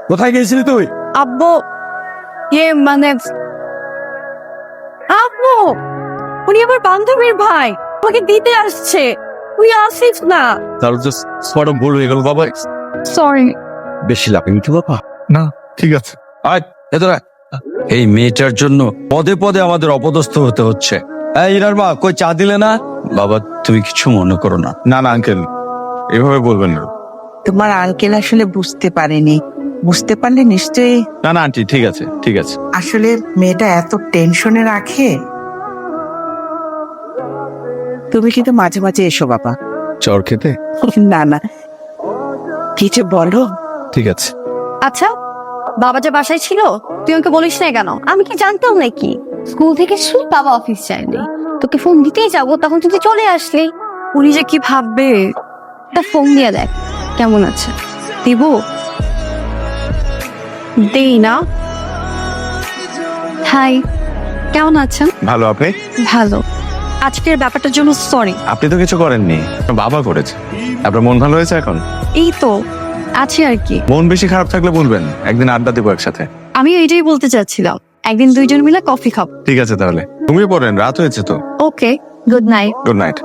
কোথায় গিয়েছিলি তুই? আব্বু মানে আব্বু উনি আমার বান্ধবীর ভাই, আমাকে দিতে আসছে। তুই আসিস না। তাহলে তো স্পট ভুল হয়ে গেল বাবা। সরি। বেশি লাফিং তো বাবা। না ঠিক আছে। আয় এতো আয়। এই মেয়েটার জন্য পদে পদে আমাদের অপদস্থ হতে হচ্ছে। এই ইরার মা, কই চা দিলে না? বাবা তুমি কিছু মনে করো না। না না আঙ্কেল, এভাবে বলবেন না। তোমার আঙ্কেল আসলে বুঝতে পারেনি, বুঝতে পারলে নিশ্চয়ই। না না আন্টি, ঠিক আছে ঠিক আছে। আসলে মেয়েটা এত টেনশনে রাখে। তুমি কিন্তু মাঝে মাঝে এসো বাবা। চর খেতে? না না, কিছু বলো। ঠিক আছে। আচ্ছা, বাবা যে বাসায় ছিল তুই আমাকে বলিস না কেন? আমি কি জানতাম নাকি? স্কুল থেকে শুই বাবা অফিস যায়নি, তোকে ফোন দিতেই যাবো, তখন তুই চলে আসলি। উনি যে কি ভাববে। তা ফোন দিয়ে দেখ কেমন আছে। দিব? দেই না। হাই, কেমন আছেন? ভালো, আপনি? ভালো। আজকের ব্যাপারটার জন্য সরি। আপনি তো কিছু করেননি, বাবা করেছে। আপনার মন ভালো হয়েছে এখন? এই তো আছি আর কি। মন বেশি খারাপ থাকলে বলবেন, একদিন আড্ডা দেবো একসাথে। আমি এইটাই বলতে চাচ্ছিলাম, একদিন দুইজন মিলে কফি খাবো। ঠিক আছে তাহলে, ঘুমিয়ে পড়েন, রাত হয়েছে তো। ওকে, গুড নাইট। Good night.